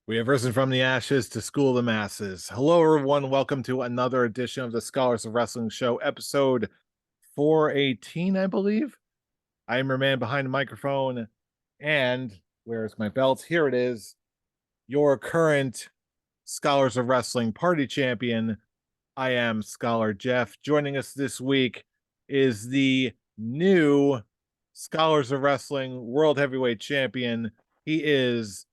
We have risen from the ashes to school the masses. Hello, everyone. Welcome to another edition of the Scholars of Wrestling Show, episode 418, I believe. I am your man behind the microphone. And where's my belt? Here it is. Your current Scholars of Wrestling party champion. I am Scholar Jeff. Joining us this week is the new Scholars of Wrestling World Heavyweight Champion. He is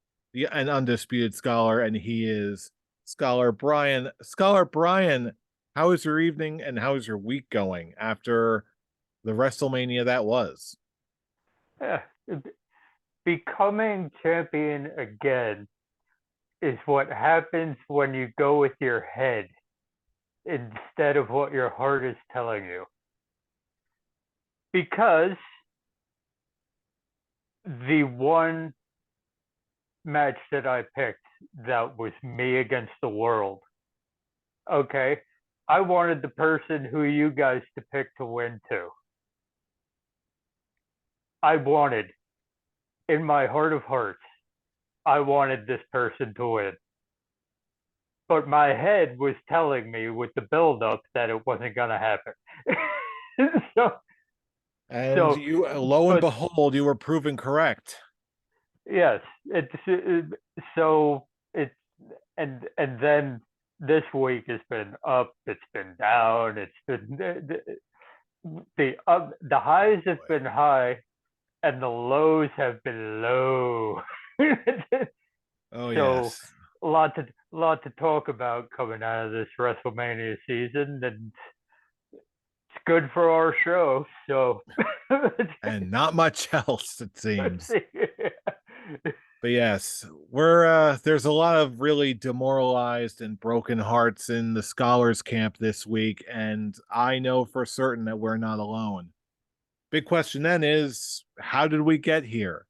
an undisputed scholar, and he is Scholar Brian. Scholar Brian, how is your evening and how is your week going after the Wrestlemania that was? Yeah, becoming champion again is what happens when you go with your head instead of what your heart is telling you. Because the one match that I picked that was me against the world, okay, I wanted the person who you guys to pick to win too. I wanted, in my heart of hearts, I wanted this person to win. But my head was telling me with the buildup that it wasn't going to happen. so, And so, you, lo and but behold, you were proven correct. yes, so it's and then this week has been up, it's been down, it's been the highs have been high and the lows have been low. Oh, So yes. a lot to talk about coming out of this WrestleMania season, and it's good for our show. So And not much else, it let's seems. see. But yes, we're there's a lot of really demoralized and broken hearts in the scholars camp this week, and I know for certain that we're not alone. Big question then is, how did we get here?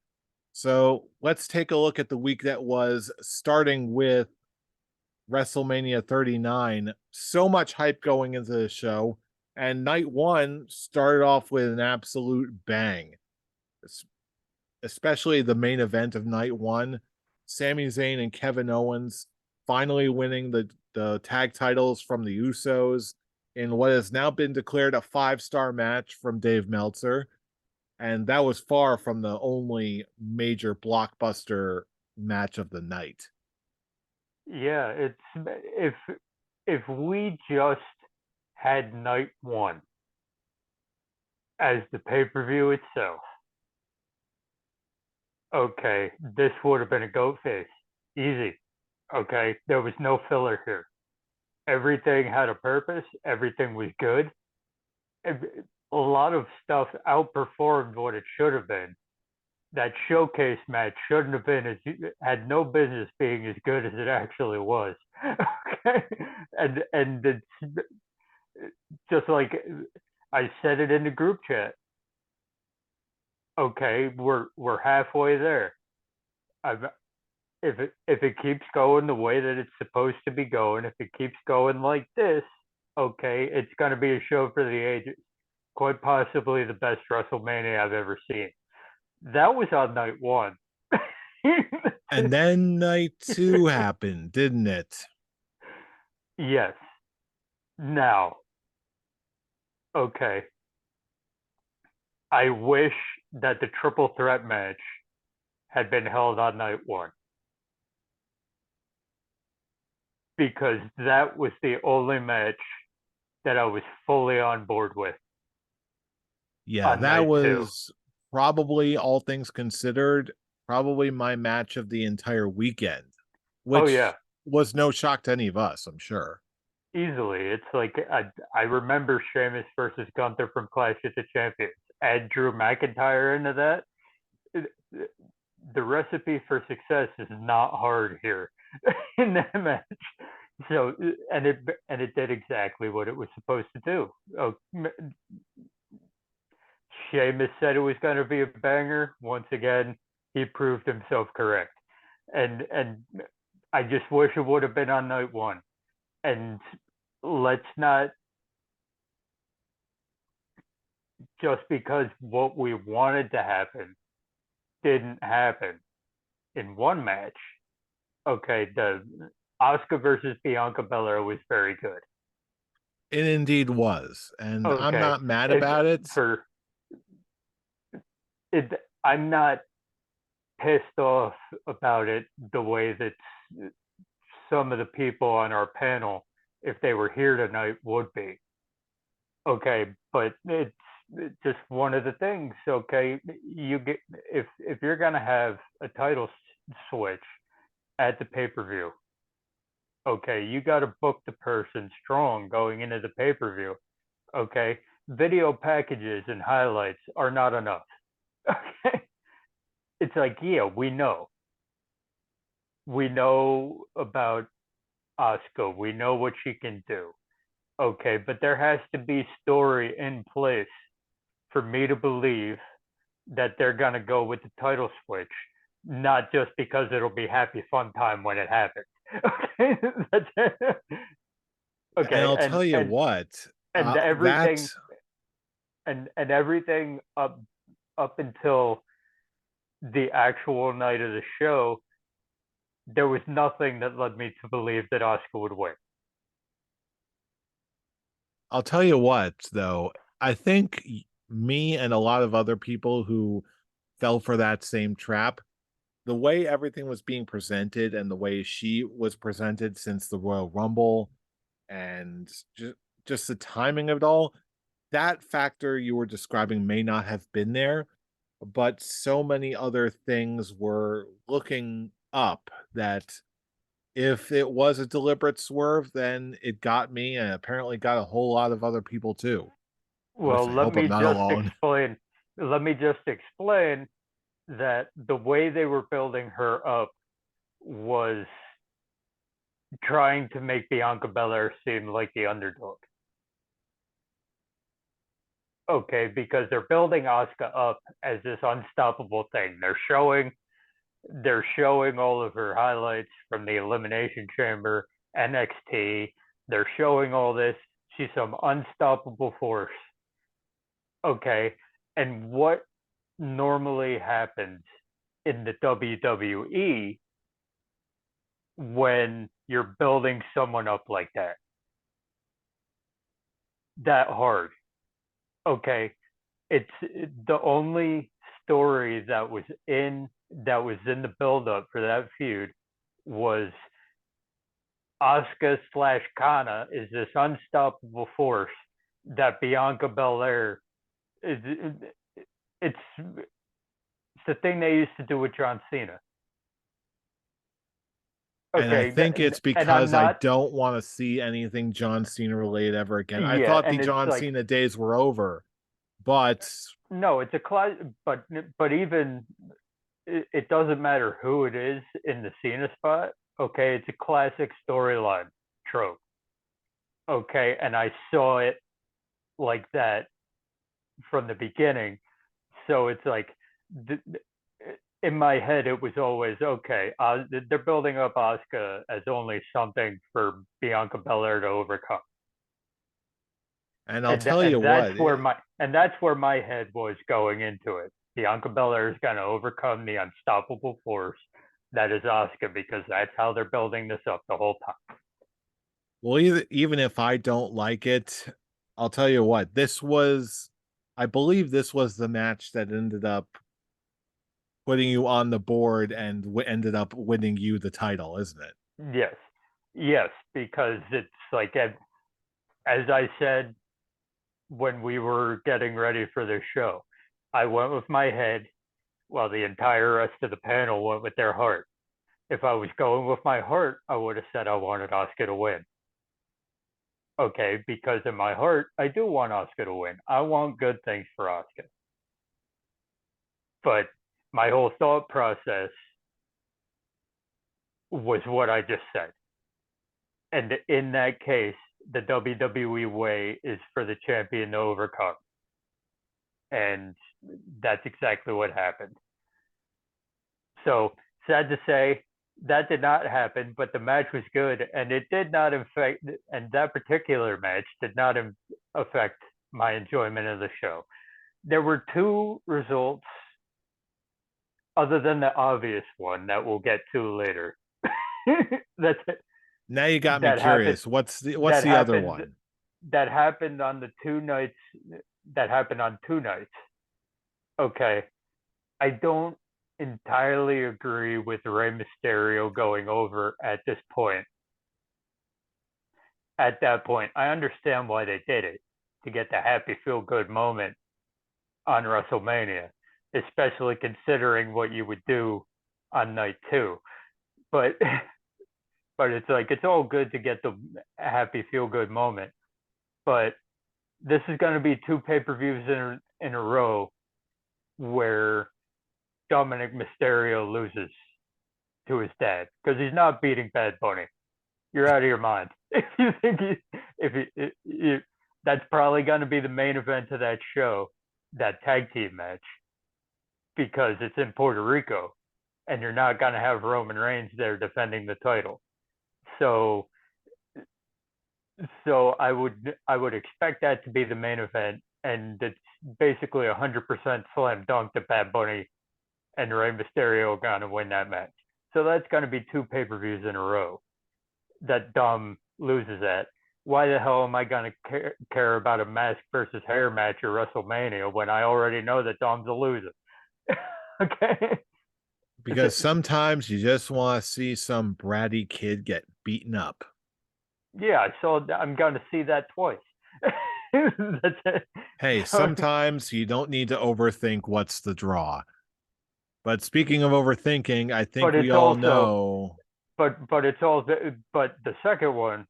So let's take a look at the week that was, starting with WrestleMania 39. So much hype going into the show, and night one started off with an absolute bang, especially the main event of night one. Sami Zayn and Kevin Owens finally winning the tag titles from the Usos in what has now been declared a 5-star match from Dave Meltzer. And that was far from the only major blockbuster match of the night. Yeah, if we just had night one as the pay-per-view itself, okay, this would have been a goat face. Easy. Okay. There was no filler here. Everything had a purpose, everything was good. A lot of stuff outperformed what it should have been. That showcase match shouldn't have been had no business being as good as it actually was. Okay, and it's just like I said it in the group chat. Okay, we're halfway there. I've, if it keeps going the way that it's supposed to be going, if it keeps going like this, okay, it's going to be a show for the ages. Quite possibly the best WrestleMania I've ever seen. That was on night one. And then night two happened, didn't it? Yes. Now, okay. I wish that the triple threat match had been held on night one because that was the only match that I was fully on board with Yeah, on that night two. was probably, all things considered, probably my match of the entire weekend, Oh which yeah, was no shock to any of us, I'm sure. easily. It's like I remember Sheamus versus Gunther from Clash of the Champions. Add Drew McIntyre into that. The recipe for success is not hard here in that match. So and it did exactly what it was supposed to do. Oh, Sheamus said it was going to be a banger. Once again, he proved himself correct. And I just wish it would have been on night one. And let's not, just because what we wanted to happen didn't happen in one match, Okay, the Asuka versus Bianca Belair was very good. It indeed was, and I'm Okay, not mad it about it. for it. I'm not pissed off about it the way that some of the people on our panel, if they were here tonight, would be. Okay, but it's just one of the things. Okay, you get if you're gonna have a title switch at the pay per view. Okay, you got to book the person strong going into the pay per view. Okay, video packages and highlights are not enough. Okay, it's like, yeah, we know about Asuka, we know what she can do. Okay, but there has to be story in place for me to believe that they're gonna go with the title switch, not just because it'll be happy fun time when it happens. Okay, that's it. And Okay, I'll tell you what, and that everything and everything up until the actual night of the show, there was nothing that led me to believe that Oscar would win. I'll tell you what, though, I think me and a lot of other people who fell for that same trap, the way everything was being presented and the way she was presented since the Royal Rumble and just the timing of it all, that factor you were describing may not have been there, but so many other things were looking up that if it was a deliberate swerve, then it got me and apparently got a whole lot of other people too, which Well, I hope I'm not alone. let me just explain that the way they were building her up was trying to make Bianca Belair seem like the underdog. Okay, because they're building Asuka up as this unstoppable thing. They're showing all of her highlights from the Elimination Chamber, NXT. They're showing all this. She's some unstoppable force. Okay, and what normally happens in the WWE when you're building someone up like that hard? Okay, it's the only story that was in the build up for that feud was Asuka slash Kana is this unstoppable force that Bianca Belair is. It's the thing they used to do with John Cena. And I Okay, think it's and I'm because I not. don't want to see anything John Cena related ever again. I Yeah, thought the and it's John like Cena days were over, but no, it's a class, but even it doesn't matter who it is in the Cena spot. Okay, it's a classic storyline trope. Okay, and I saw it like that from the beginning. So it's like in my head, it was always okay. They're building up Asuka as only something for Bianca Belair to overcome, and I'll and tell you and that's what, where my head was going into it. Bianca Belair is going to overcome the unstoppable force that is Asuka because that's how they're building this up the whole time. well, even if I don't like it, I'll tell you what, I believe this was the match that ended up putting you on the board and ended up winning you the title, isn't it? Yes, yes, because it's like as I said when we were getting ready for this show, I went with my head while the entire rest of the panel went with their heart. If I was going with my heart, I would have said I wanted Asuka to win. Okay, because in my heart, I do want Asuka to win. I want good things for Asuka. But my whole thought process was what I just said. And in that case, the WWE way is for the champion to overcome. And that's exactly what happened. So sad to say, that did not happen, but the match was good, and it did not affect. And that particular match did not affect my enjoyment of the show. There were two results, other than the obvious one that we'll get to later. That's Now you got me that happened. curious. What's That the other happened. one? That happened on the 2 nights. That happened on 2 nights. Okay, I don't entirely agree with Rey Mysterio going over at this point. At that point, I understand why they did it, to get the happy feel good moment on WrestleMania, especially considering what you would do on night two. But but it's like it's all good to get the happy feel good moment. But this is going to be two pay-per-views in a row where Dominic Mysterio loses to his dad because he's not beating Bad Bunny. You're out of your mind. If you think that's probably going to be the main event of that show, that tag team match, because it's in Puerto Rico, and you're not going to have Roman Reigns there defending the title. So, so I would expect that to be the main event, and it's basically 100% slam dunk that Bad Bunny and Rey Mysterio are going to win that match. So that's going to be two pay-per-views in a row that Dom loses at. Why the hell am I going to care about a mask versus hair match at WrestleMania when I already know that Dom's a loser? Okay. Because sometimes you just want to see some bratty kid get beaten up. Yeah, so I'm going to see that twice. That's it. Hey, So, sometimes you don't need to overthink what's the draw. But speaking of overthinking, I think but we it's all also, know. but it's also, but the second one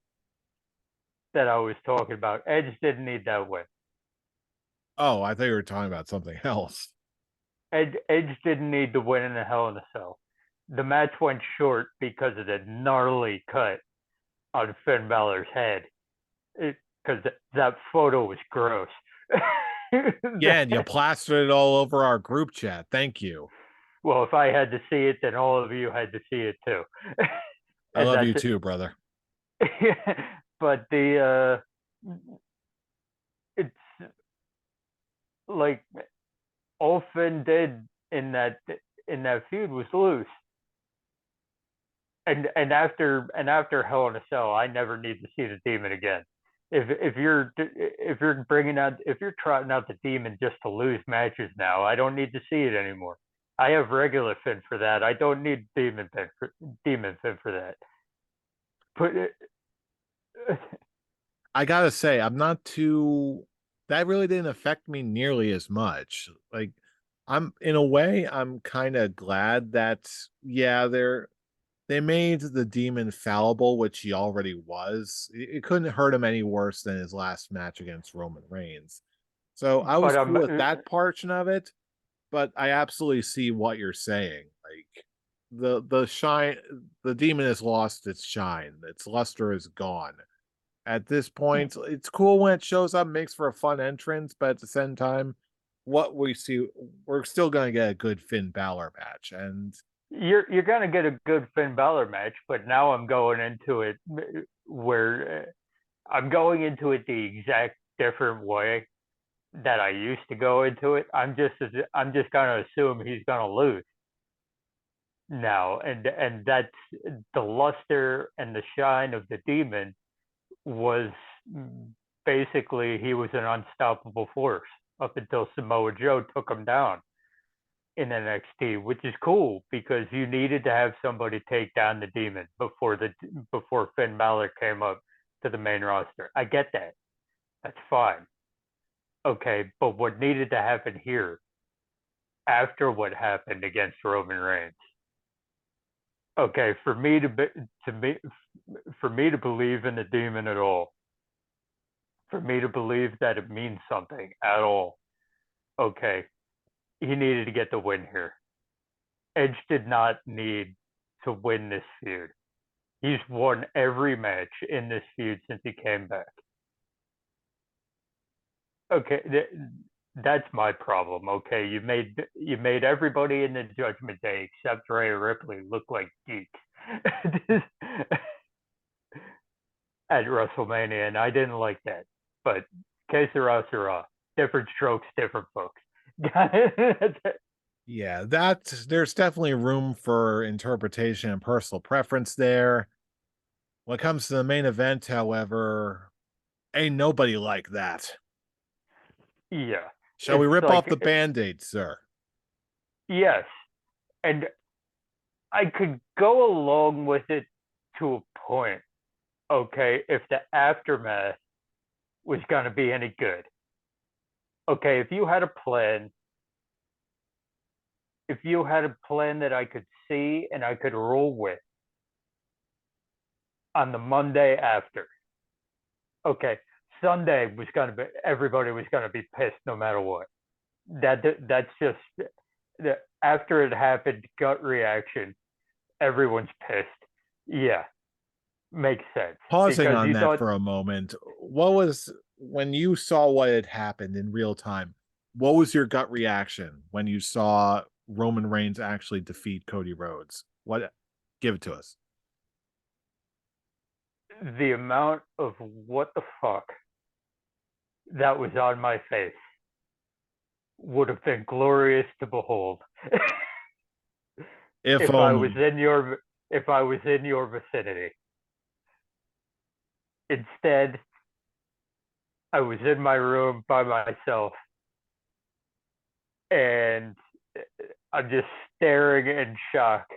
that I was talking about, Edge didn't need that win. Oh, I thought you were talking about something else. Edge didn't need the win in a Hell in a Cell. The match went short because of the gnarly cut on Finn Balor's head. Because that photo was gross. Yeah, and you plastered it all over our group chat. Thank you. Well, if I had to see it, then all of you had to see it too. I And love that's you too, brother. it. But it's like all Finn did in that feud was lose. And after Hell in a Cell, I never need to see the demon again. If you're bringing out if you're trotting out the demon just to lose matches now, I don't need to see it anymore. I have regular Finn for that. I don't need demon Finn for that. Put it, I gotta say, I'm not too. That really didn't affect me nearly as much. Like, I'm in a way, I'm kind of glad that yeah, they made the demon fallible, which he already was. It couldn't hurt him any worse than his last match against Roman Reigns. So I was but cool with that portion of it, but I absolutely see what you're saying. Like the shine, the demon has lost its shine. Its luster is gone. At this point, it's cool when it shows up, makes for a fun entrance, but at the same time, what we see, we're still gonna get a good Finn Balor match, and you're gonna get a good Finn Balor match. But now I'm going into it where I'm going into it the exact different way that I used to go into it. I'm just gonna assume he's gonna lose now, and that's the luster and the shine of the demon was basically he was an unstoppable force up until Samoa Joe took him down in NXT, which is cool because you needed to have somebody take down the demon before Finn Balor came up to the main roster. I get that. That's fine. Okay, but what needed to happen here after what happened against Roman Reigns? Okay, for me to believe in the demon at all, for me to believe that it means something at all, okay, he needed to get the win here. Edge did not need to win this feud. He's won every match in this feud since he came back. Okay, that's my problem. Okay, you made everybody in the Judgment Day except Rhea Ripley look like geeks at WrestleMania, and I didn't like that. But que sera, sera. Different strokes, different folks. Yeah, that there's definitely room for interpretation and personal preference there. When it comes to the main event, however, ain't nobody like that. Yeah, Shall we it's rip off like the Band-Aid, sir? yes, and I could go along with it to a point. Okay, if the aftermath was going to be any good. Okay, if you had a plan that I could see and I could roll with on the Monday after, okay, Sunday was going to be, everybody was going to be pissed no matter what. That's just after it happened, gut reaction. Everyone's pissed. Yeah, makes sense Pausing because on you that thought for a moment, what was when you saw what had happened in real time, what was your gut reaction when you saw Roman Reigns actually defeat Cody Rhodes? What give it to us. the amount of what the fuck that was on my face would have been glorious to behold If if I was only. in your if I was in your vicinity. Instead, I was in my room by myself and I'm just staring in shock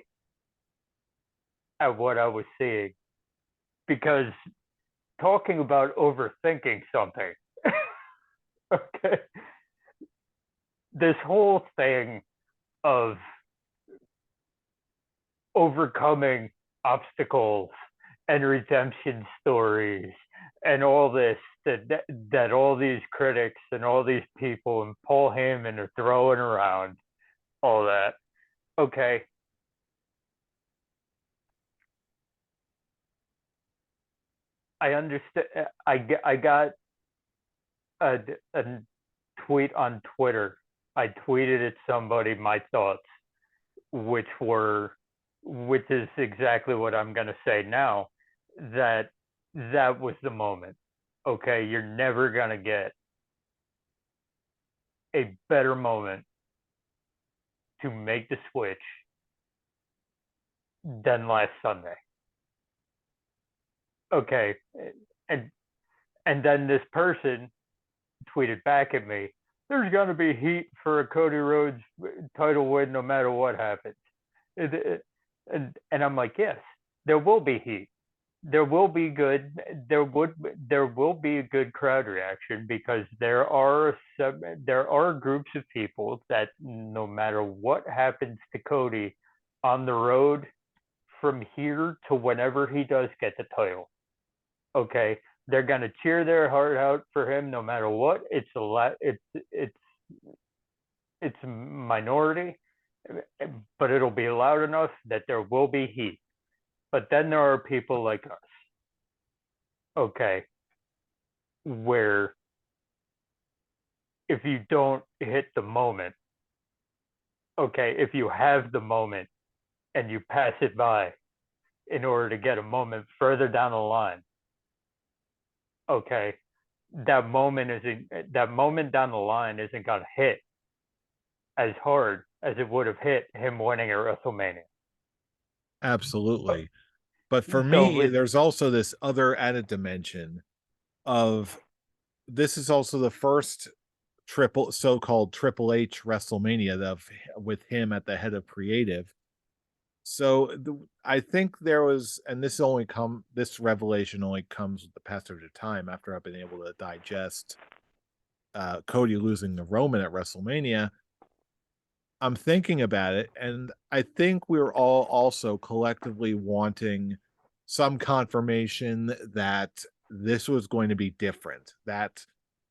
at what I was seeing because talking about overthinking something, okay, this whole thing of overcoming obstacles and redemption stories and all this that all these critics and all these people and Paul Heyman are throwing around all that. Okay, I understand. I got a, a tweet on Twitter. I tweeted at somebody my thoughts, which were, which is exactly what I'm going to say now. That that was the moment. Okay, you're never going to get a better moment to make the switch than last Sunday. Okay, and and then this person tweeted back at me, "There's going to be heat for a Cody Rhodes title win no matter what happens," and I'm like, yes, there will be heat. There will be good. There will be a good crowd reaction because there are groups of people that no matter what happens to Cody on the road from here to whenever he does get the title, okay, they're gonna cheer their heart out for him no matter what. It's a lot. It's a minority, but it'll be loud enough that there will be heat. But then there are people like us, okay, where if you don't hit the moment, okay, if you have the moment and you pass it by in order to get a moment further down the line, okay, that moment down the line isn't gonna hit as hard as it would have hit him winning at WrestleMania. Absolutely. But for So me, with there's also this other added dimension of this is also the first triple so-called Triple H WrestleMania with him at the head of creative. So I think there was, and this revelation only comes with the passage of time after I've been able to digest Cody losing to Roman at WrestleMania. I'm thinking about it, and I think we were all also collectively wanting some confirmation that this was going to be different, that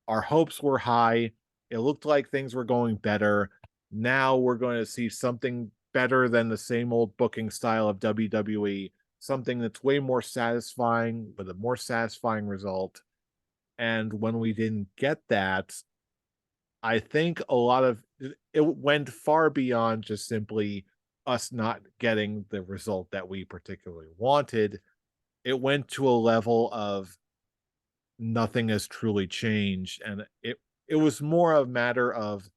our hopes were high. It looked like things were going better. Now we're going to see something better than the same old booking style of WWE, something that's way more satisfying with a more satisfying result. And when we didn't get that, I think a lot of it went far beyond just simply us not getting the result that we particularly wanted. It went to a level of nothing has truly changed, and it was more a matter of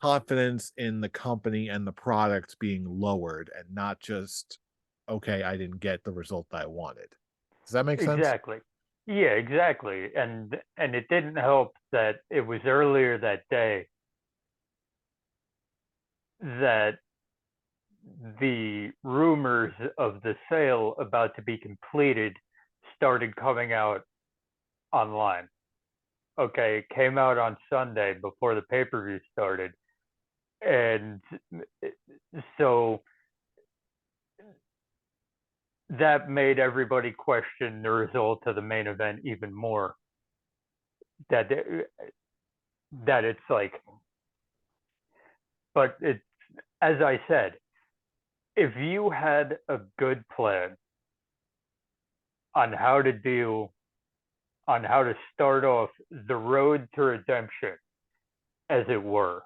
confidence in the company and the product being lowered and not just, okay, I didn't get the result that I wanted. Does that make sense? Exactly. Yeah, exactly. And it didn't help that it was earlier that day that the rumors of the sale about to be completed started coming out online. Okay, it came out on Sunday before the pay-per-view started. And so that made everybody question the result of the main event even more. That it's like, but it's, as I said, if you had a good plan on how to start off the road to redemption, as it were,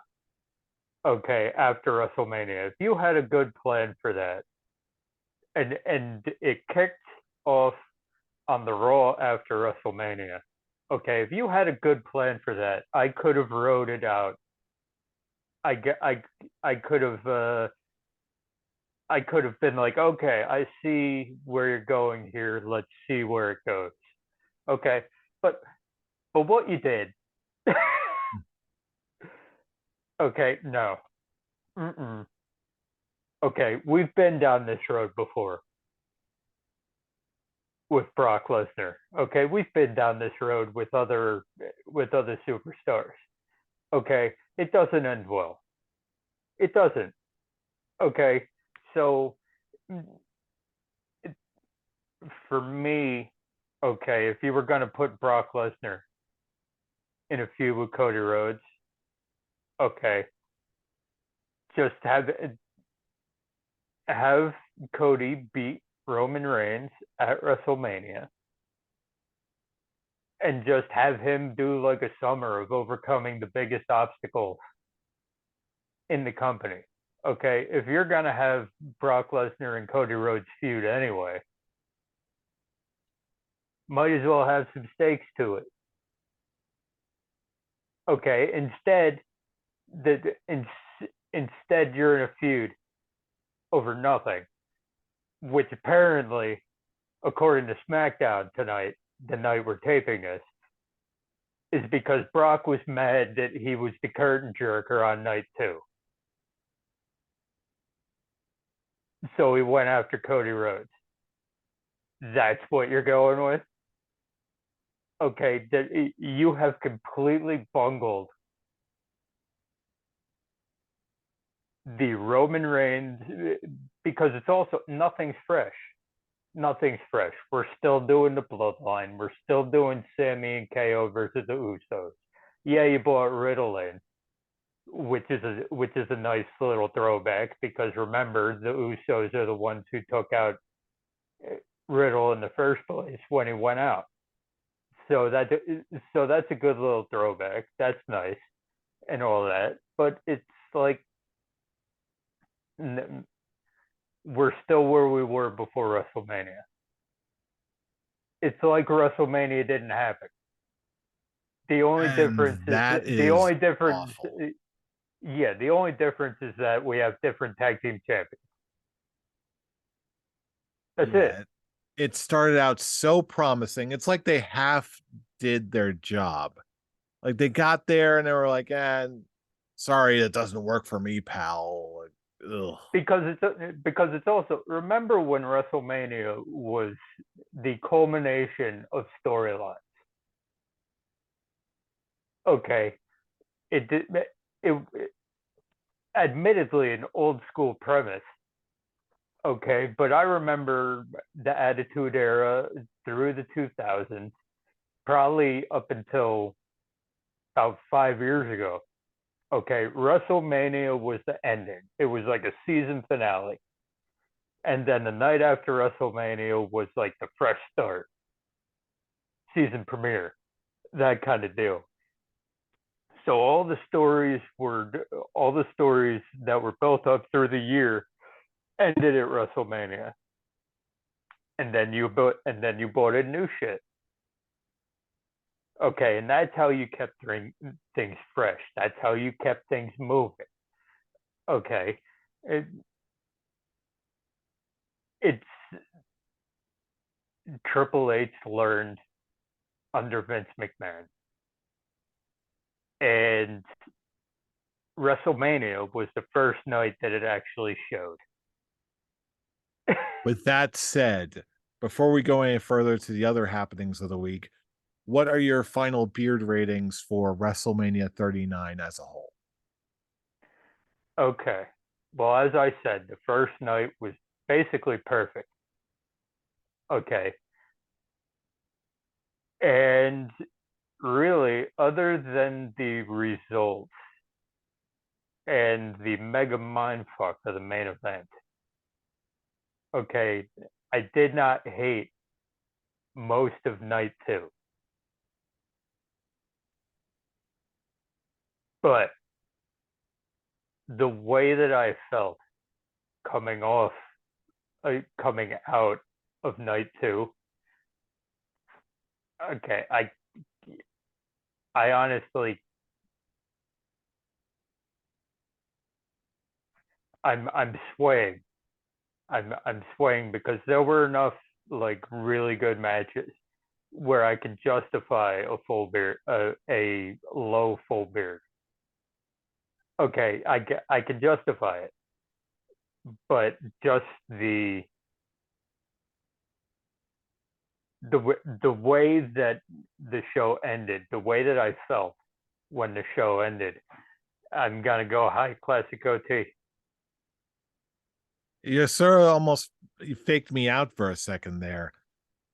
okay, after WrestleMania, if you had a good plan for that, and it kicked off on the Raw after WrestleMania, okay, if you had a good plan for that, I could have wrote it out. I could have been like, okay, I see where you're going here. Let's see where it goes. Okay, but what you did, okay, no. Mm-mm. Okay, we've been down this road before with Brock Lesnar. Okay, we've been down this road with other superstars. Okay, it doesn't end well. It doesn't. Okay, so for me, okay, if you were going to put Brock Lesnar in a feud with Cody Rhodes, okay, just have Cody beat Roman Reigns at WrestleMania and just have him do like a summer of overcoming the biggest obstacles in the company. Okay, if you're going to have Brock Lesnar and Cody Rhodes feud anyway, might as well have some stakes to it. Okay, instead you're in a feud over nothing, which apparently, according to SmackDown tonight, the night we're taping this, is because Brock was mad that he was the curtain jerker on night 2. So he went after Cody Rhodes. That's what you're going with? Okay, you have completely bungled the Roman Reigns, because it's also nothing's fresh. Nothing's fresh. We're still doing the bloodline. We're still doing Sammy and KO versus the Usos. Yeah, you brought Riddle in, which is a nice little throwback, because remember, the Usos are the ones who took out Riddle in the first place when he went out. So that's a good little throwback. That's nice and all that. But it's like, we're still where we were before WrestleMania. It's like WrestleMania didn't happen. The only And difference is that is awful. yeah, the only difference is that we have different tag team champions. That's it. Yeah, it started out so promising. It's like they half did their job. Like they got there and they were like, sorry, that doesn't work for me, pal. Like, ugh. Because it's also, remember when WrestleMania was the culmination of storylines. Okay, it did it admittedly an old school premise. Okay, but I remember the Attitude Era through the 2000s, probably up until about 5 years ago. Okay, WrestleMania was the ending. It was like a season finale. And then the night after WrestleMania was like the fresh start, season premiere, that kind of deal. So all the stories that were built up through the year ended at WrestleMania. And then you bought in new shit. Okay, and that's how you kept things fresh. That's how you kept things moving. Okay, it, it's Triple H learned under Vince McMahon, and WrestleMania was the first night that it actually showed. With that said, before we go any further to the other happenings of the week, what are your final beard ratings for WrestleMania 39 as a whole? Okay, well, as I said, the first night was basically perfect. Okay, and really, other than the results and the mega mindfuck of the main event, okay, I did not hate most of night two. But the way that I felt coming off, coming out of night two, okay, I honestly, I'm swaying. I'm swaying because there were enough like really good matches where I could justify a full beard, a low full beard. Okay, I can justify it, but just the way that the show ended, the way that I felt when the show ended, I'm gonna go high classic OT. Yes, sir. Almost you faked me out for a second there.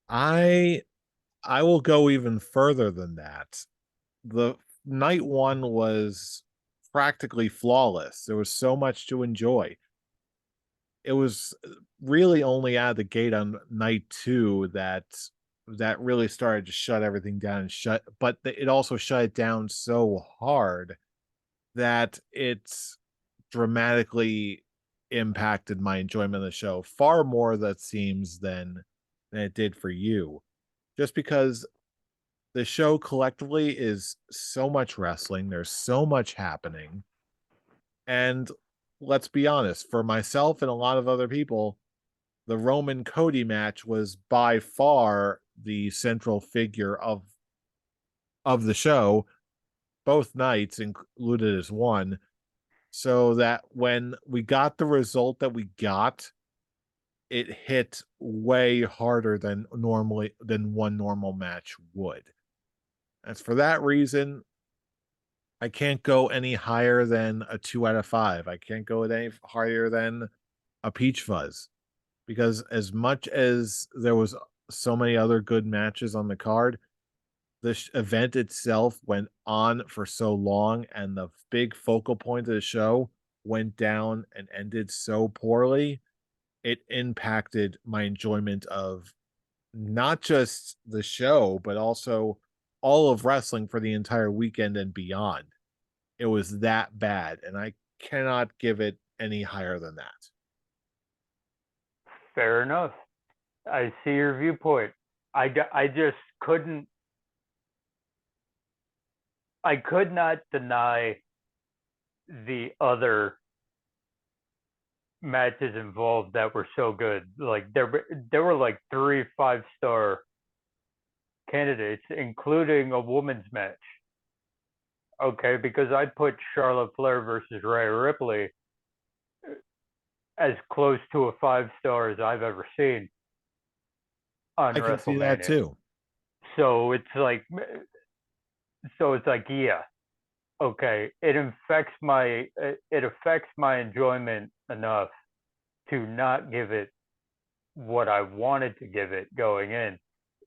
I I will go even further than that. The night one was practically flawless. There was so much to enjoy. It was really only out of the gate on night two that really started to shut everything down and it also shut it down so hard that it's dramatically impacted my enjoyment of the show far more that seems than it did for you. Just because the show collectively is so much wrestling, there's so much happening. And let's be honest, for myself and a lot of other people, the Roman Cody match was by far the central figure of the show, both nights included as one. So that when we got the result that we got, it hit way harder than one normal match would. As for that reason, I can't go any higher than a 2 out of 5. I can't go any higher than a peach fuzz because as much as there was so many other good matches on the card, the event itself went on for so long and the big focal point of the show went down and ended so poorly, it impacted my enjoyment of not just the show, but also all of wrestling for the entire weekend and beyond. It was that bad, and I cannot give it any higher than that. Fair enough. I see your viewpoint. I just couldn't. I could not deny the other matches involved that were so good. Like there were like 3 5-star candidates, including a women's match. Okay, because I put Charlotte Flair versus Rhea Ripley as close to a 5 star as I've ever seen on I can see that WrestleMania. too. So it's like, yeah, okay, it affects my enjoyment enough to not give it what I wanted to give it going in.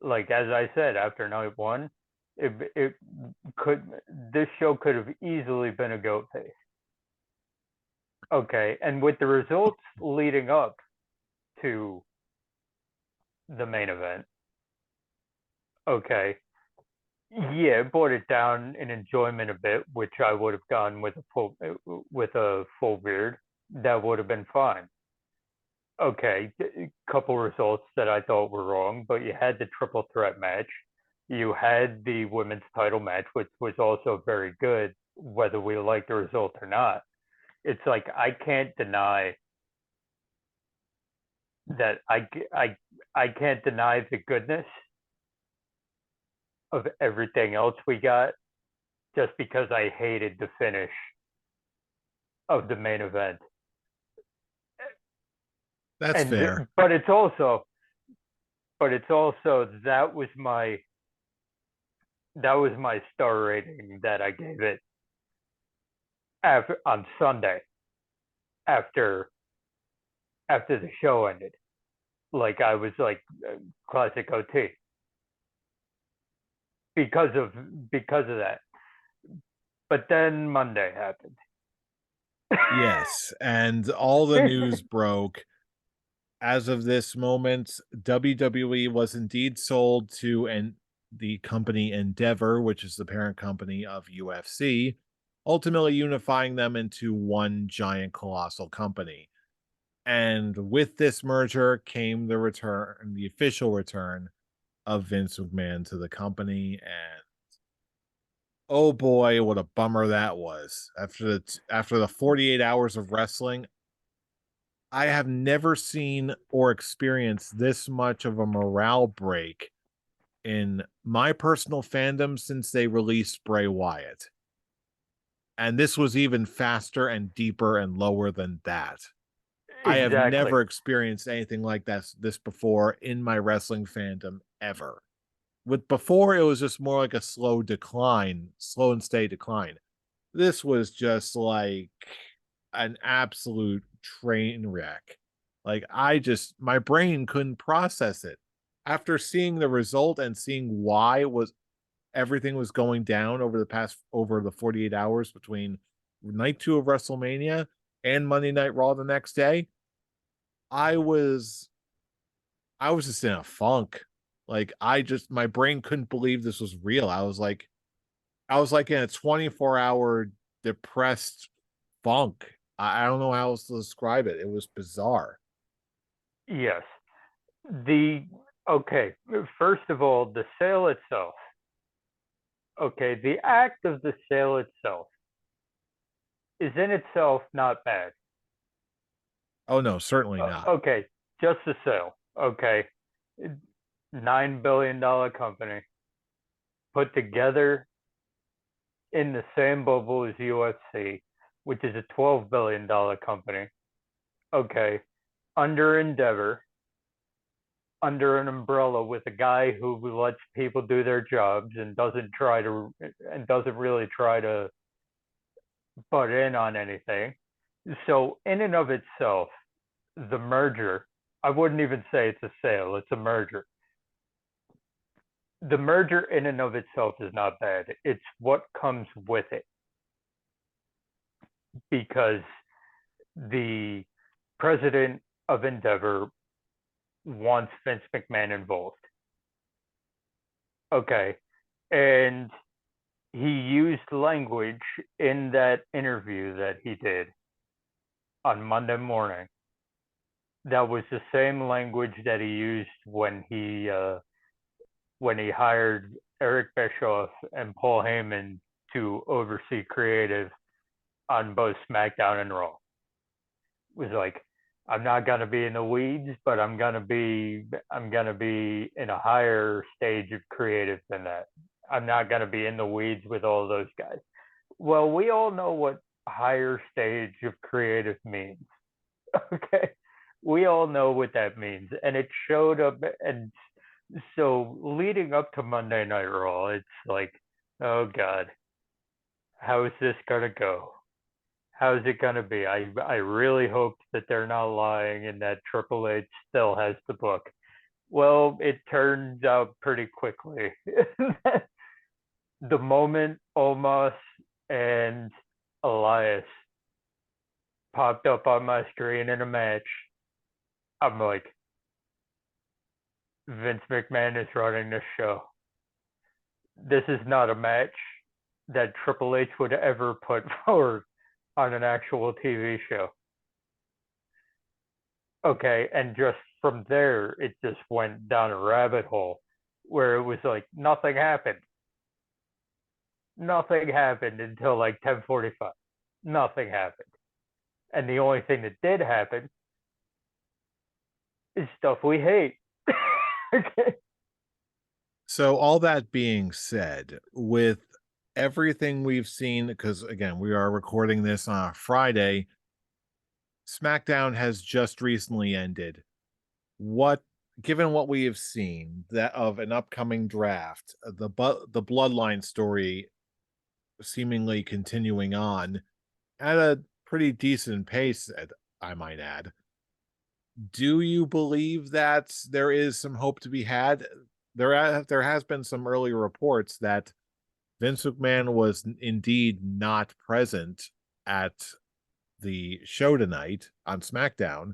Like as I said, after night one, it could this show could have easily been a goat face. Okay, and with the results leading up to the main event, okay, yeah, it brought it down in enjoyment a bit, which I would have gone with a full beard. That would have been fine. Okay, a couple results that I thought were wrong, but you had the triple threat match. You had the women's title match, which was also very good, whether we like the result or not. It's like I can't deny that I can't deny the goodness of everything else we got just because I hated the finish of the main event. That's fair. And but it's also that was my star rating that I gave it after on Sunday after the show ended. Like I was like classic OT because of that. But then Monday happened. Yes, and all the news broke. As of this moment, WWE was indeed sold to the company Endeavor, which is the parent company of UFC, ultimately unifying them into one giant colossal company. And with this merger came the official return of Vince McMahon to the company. And oh boy, what a bummer that was. After the 48 hours of wrestling, I have never seen or experienced this much of a morale break in my personal fandom since they released Bray Wyatt. And this was even faster and deeper and lower than that. I have Exactly. never experienced anything like this before in my wrestling fandom ever. With before, it was just more like a slow decline, slow and steady decline. This was just like an absolute train wreck. Like my brain couldn't process it. After seeing the result and seeing why was everything was going down over the 48 hours between night 2 of WrestleMania and Monday Night Raw the next day, I was I was just in a funk. Like my brain couldn't believe this was real. I was like in a 24-hour depressed funk. I don't know how else to describe it. It was bizarre. Yes. The okay. First of all, the sale itself. Okay, the act of the sale itself is in itself not bad. Oh no, certainly not. Okay, just the sale. Okay, $9 billion company put together in the same bubble as UFC, which is a $12 billion company. Okay, under Endeavor, under an umbrella with a guy who lets people do their jobs and doesn't really try to butt in on anything. So in and of itself, the merger, I wouldn't even say it's a sale, it's a merger. The merger in and of itself is not bad. It's what comes with it because the president of Endeavor wants Vince McMahon involved. Okay. And he used language in that interview that he did on Monday morning that was the same language that he used when he hired Eric Bischoff and Paul Heyman to oversee creative on both SmackDown and Raw. It was like, I'm not gonna be in the weeds, but I'm gonna be in a higher stage of creative than that. I'm not gonna be in the weeds with all those guys. Well, we all know what higher stage of creative means. Okay. We all know what that means. And it showed up. And so leading up to Monday Night Raw, it's like, oh God, how is this going to go? How is it going to be? I really hope that they're not lying and that Triple H still has the book. Well, it turns out pretty quickly. The moment Omos and Elias popped up on my screen in a match, I'm like, Vince McMahon is running this show. This is not a match that Triple H would ever put forward on an actual TV show. Okay, and just from there, it just went down a rabbit hole where it was like nothing happened. Nothing happened until like 10:45. Nothing happened. And the only thing that did happen is stuff we hate. Okay. So all that being said, with everything we've seen, because again, we are recording this on a Friday, SmackDown has just recently ended. What, given what we have seen that of an upcoming draft, the bloodline story seemingly continuing on at a pretty decent pace, I might add. Do you believe that there is some hope to be had? There has been some early reports that Vince McMahon was indeed not present at the show tonight on SmackDown,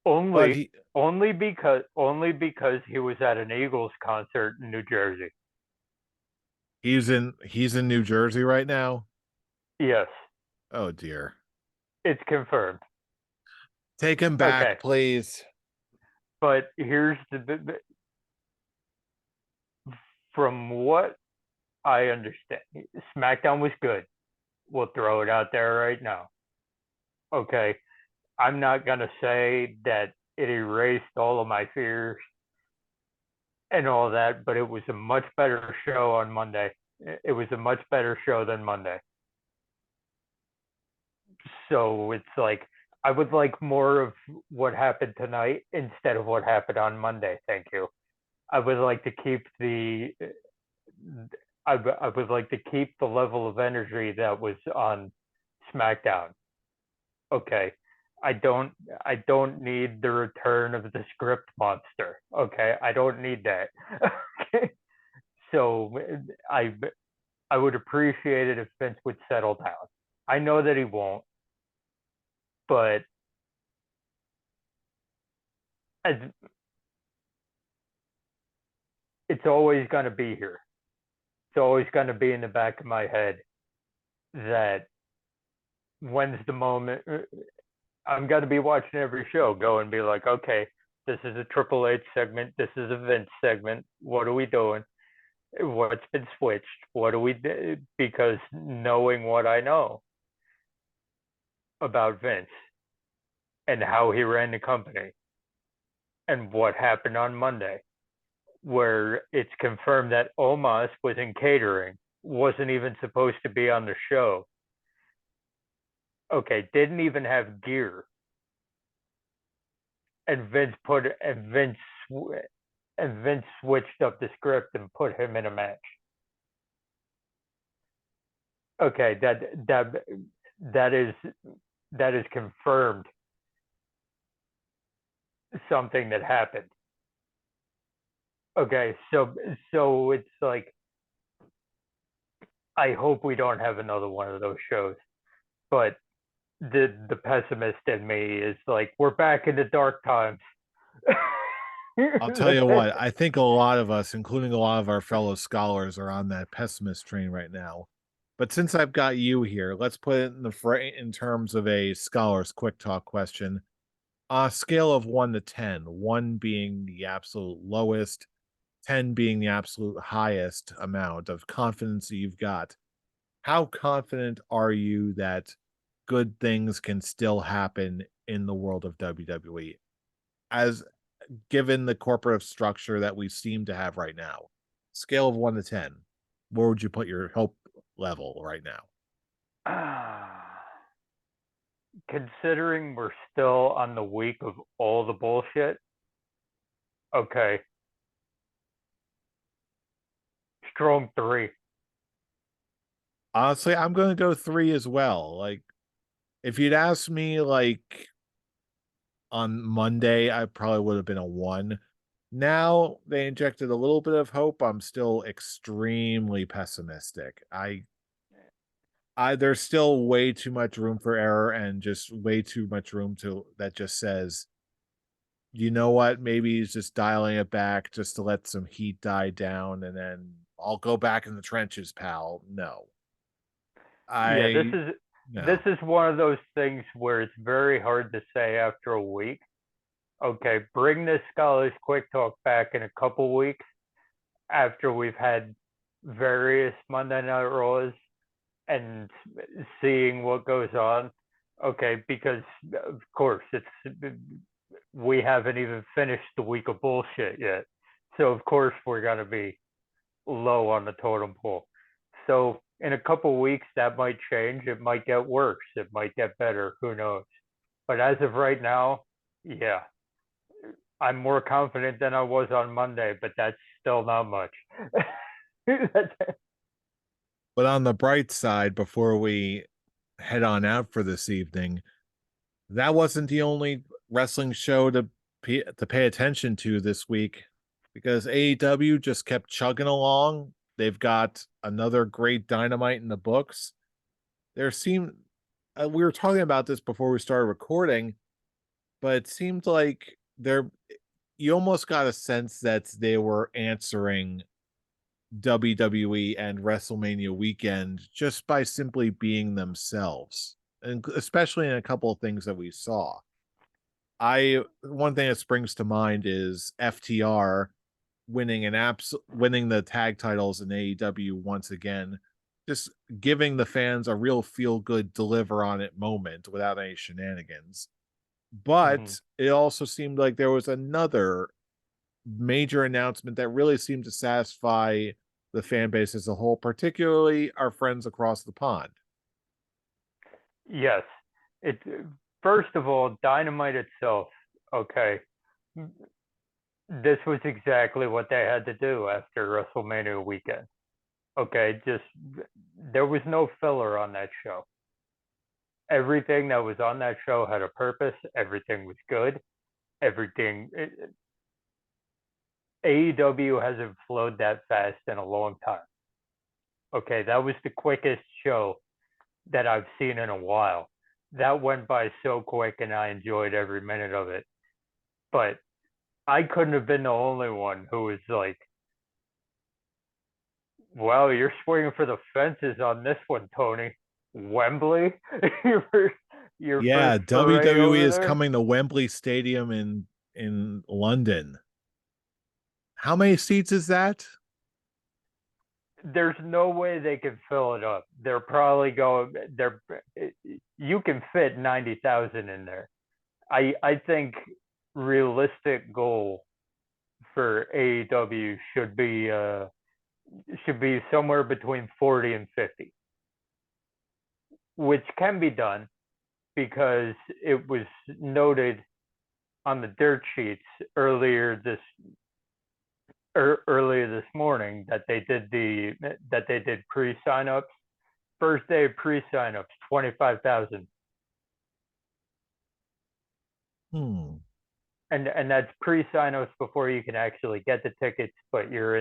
but only only because he was at an Eagles concert in New Jersey. he's in New Jersey right now. Yes, Oh dear. it's confirmed. Take him Okay, back, please. but here's the from what I understand, SmackDown was good. We'll throw it out there right now. Okay, I'm not gonna say that it erased all of my fears and all that, but it was a much better show on Monday. It was a much better show than Monday. So it's like I would like more of what happened tonight instead of what happened on Monday. Thank you. I would like to keep the I would like to keep the level of energy that was on SmackDown. Okay. I don't need the return of the script monster. Okay. I don't need that. Okay. So I I would appreciate it if Vince would settle down. I know that he won't, but as, it's always going to be here. It's always going to be in the back of my head that when's the moment I'm going to be watching every show, go and be like, okay, this is a Triple H segment. This is a Vince segment. What are we doing? What's been switched? What do we do? Because knowing what I know about Vince and how he ran the company and what happened on Monday, where it's confirmed that Omos was in catering, wasn't even supposed to be on the show. Okay, didn't even have gear, and Vince switched up the script and put him in a match. Okay, that is that is confirmed something that happened. Okay, so it's like I hope we don't have another one of those shows, but the pessimist in me is like we're back in the dark times. I'll tell you what, I think a lot of us, including a lot of our fellow scholars, are on that pessimist train right now. But since I've got you here, let's put it in in terms of a scholar's quick talk question. On a scale of 1 to 10, 1 being the absolute lowest, 10 being the absolute highest amount of confidence that you've got, how confident are you that good things can still happen in the world of WWE? As given the corporate structure that we seem to have right now, scale of 1 to 10, where would you put your hope level right now? Considering we're still on the week of all the bullshit, okay, strong three. Honestly, I'm going to go 3 as well. Like, if you'd asked me, like, on Monday, I probably would have been a 1. Now they injected a little bit of hope. I'm still extremely pessimistic. There's still way too much room for error and just way too much room to that just says, you know what, maybe he's just dialing it back just to let some heat die down and then I'll go back in the trenches, pal. No. Yeah, this I is this no. is one of those things where it's very hard to say after a week. Okay, bring this Scholars Quick Talk back in a couple weeks after we've had various Monday Night Raws and seeing what goes on. Okay, because of course we haven't even finished the week of bullshit yet. So of course we're gonna be low on the totem pole. So in a couple weeks that might change. It might get worse. It might get better. Who knows? But as of right now, yeah, I'm more confident than I was on Monday, but that's still not much. But on the bright side, before we head on out for this evening, that wasn't the only wrestling show to pay attention to this week, because AEW just kept chugging along. They've got another great Dynamite in the books. There seemed we were talking about this before we started recording, but it seemed like there you almost got a sense that they were answering WWE and WrestleMania weekend just by simply being themselves, and especially in a couple of things that we saw. I One thing that springs to mind is FTR winning the tag titles in AEW once again, just giving the fans a real feel good deliver on it moment without any shenanigans. Mhm. But it also seemed like there was another major announcement that really seemed to satisfy the fan base as a whole, particularly our friends across the pond. Yes. It First of all, Dynamite itself, okay. This was exactly what they had to do after WrestleMania weekend. Okay, just there was no filler on that show. Everything that was on that show had a purpose. Everything was good. Everything AEW hasn't flowed that fast in a long time. Okay, that was the quickest show that I've seen in a while. That went by so quick and I enjoyed every minute of it. But I couldn't have been the only one who was like, "Well, you're swinging for the fences on this one, Tony. Wembley, your Yeah, first foray WWE over is there." coming to Wembley Stadium in London. How many seats is that? There's no way they can fill it up. They're probably going. They're You can fit 90,000 in there. I think realistic goal for AEW should be somewhere between 40 and 50, which can be done because it was noted on the dirt sheets earlier this morning that they did pre signups. First day of pre signups, 25,000, Hmm. and that's pre signups before you can actually get the tickets, but you're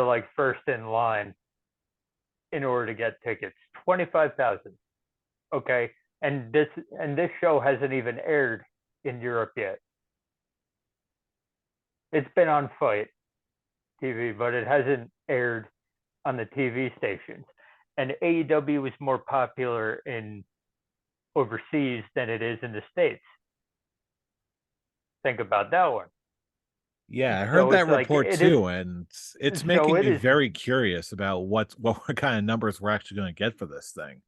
like first in line in order to get tickets. 25,000. Okay, and this show hasn't even aired in Europe yet. It's been on Fight TV, but it hasn't aired on the TV stations. And AEW is more popular in overseas than it is in the States. Think about that one. Yeah, I heard So that it's like report it is. too, and it's So making it me is. very curious about what kind of numbers we're actually going to get for this thing.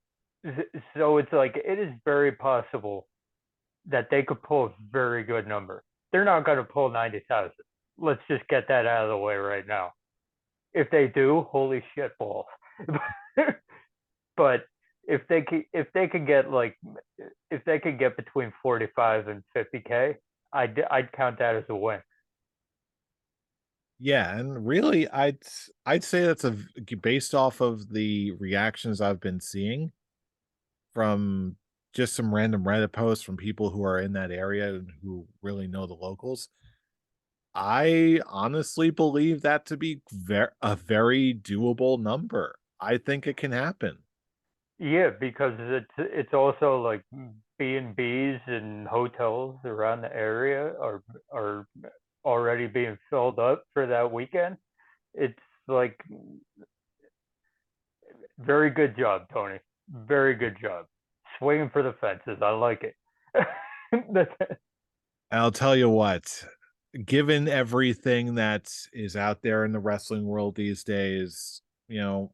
So it's like it is very possible that they could pull a very good number. They're not going to pull 90,000. Let's just get that out of the way right now. If they do, holy shit balls. But if they could get like if they could get between 45 and 50K, I'd count that as a win. Yeah, and really, I'd say that's based off of the reactions I've been seeing from just some random Reddit posts from people who are in that area and who really know the locals. I honestly believe that to be a very doable number. I think it can happen. Yeah, because it's also like B&Bs and hotels around the area are already being filled up for that weekend. It's like very good job, Tony. Very good job. Swinging for the fences. I like it. I'll tell you what, given everything that is out there in the wrestling world these days, you know,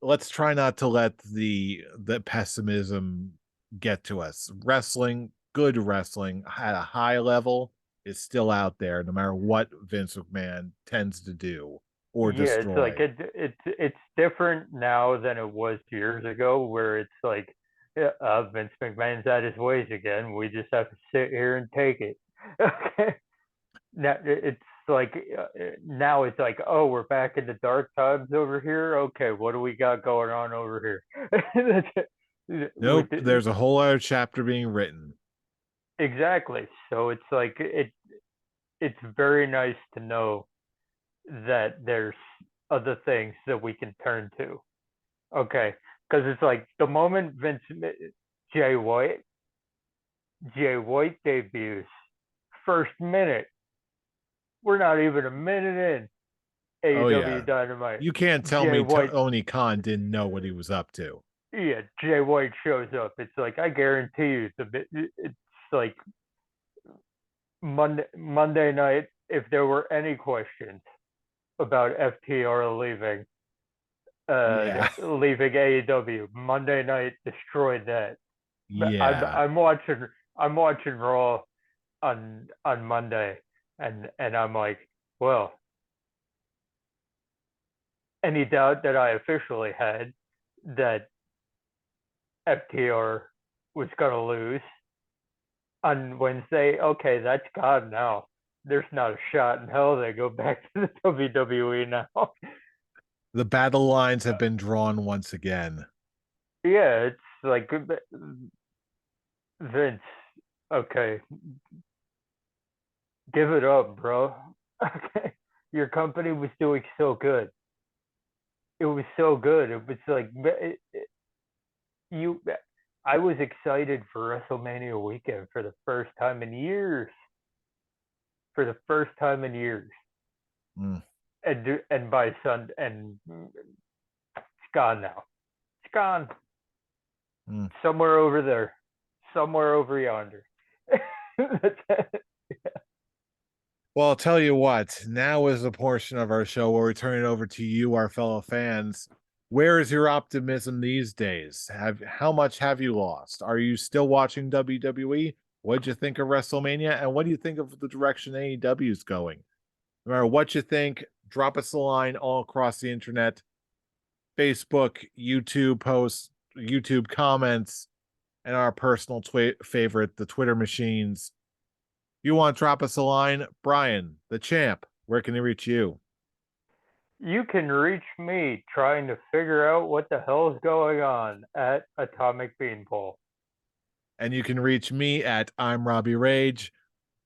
let's try not to let the pessimism get to us. Wrestling, good wrestling at a high level is still out there, no matter what Vince McMahon tends to do or Yeah, it's like destroy. it's different now than it was 2 years ago, where it's like Vince McMahon's at his ways again. We just have to sit here and take it. Okay. Now it's like now it's like, oh, we're back in the dark times over here. Okay, what do we got going on over here? With Nope, there's a whole other chapter being written. exactly. So it's like it's very nice to know that there's other things that we can turn to. Okay, because it's like the moment Jay White Jay White debuts, first minute, we're not even a minute in Oh yeah, AEW Dynamite. you can't tell Jay me White, Tony Khan didn't know what he was up to. yeah, Jay White shows up. It's like I guarantee you, it's like Monday night. If there were any questions about FTR Yeah, leaving AEW, Monday night destroyed that. I'm yeah. I'm watching I'm watching Raw on Monday, and I'm like, well, any doubt that I officially had that FTR was going to lose on Wednesday, okay, that's gone now. There's not a shot in hell they go back to the WWE now. The battle lines have been drawn once again. Yeah, it's like Vince, okay, give it up, bro. Okay, your company was doing so good. It was so good. It was like you. I was excited for WrestleMania weekend for the first time in years. For the first time in years, Mm, and by Sunday, and it's gone now. It's gone mm. somewhere over there, somewhere over yonder. Well, I'll tell you what, now is the portion of our show where we turn it over to you, our fellow fans. Where is your optimism these days? How much have you lost? Are you still watching WWE? What'd you think of WrestleMania? And what do you think of the direction AEW is going? No matter what you think, drop us a line all across the internet, Facebook, YouTube posts, YouTube comments, and our personal favorite, the Twitter machines. You want to drop us a line, Brian, the champ, where can they reach you? You can reach me trying to figure out what the hell is going on at Atomic Beanpole. And you can reach me at I'm Robbie Rage.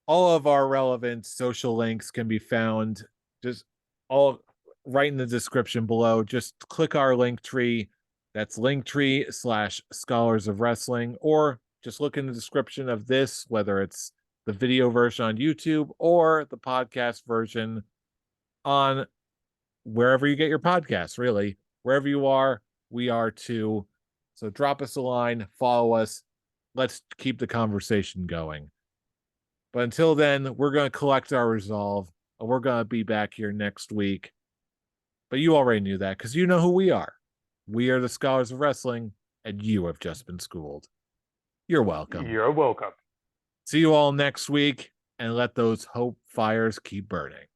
All of our relevant social links can be found just all right in the description below. Just click our link tree. That's linktree/scholars of wrestling, or just look in the description of this, whether it's the video version on YouTube or the podcast version on wherever you get your podcasts, really. Wherever you are, we are too. So drop us a line, follow us. Let's keep the conversation going. But until then, we're going to collect our resolve and we're going to be back here next week. But you already knew that because you know who we are. We are the Scholars of Wrestling, and you have just been schooled. You're welcome. You're welcome. See you all next week, and let those hope fires keep burning.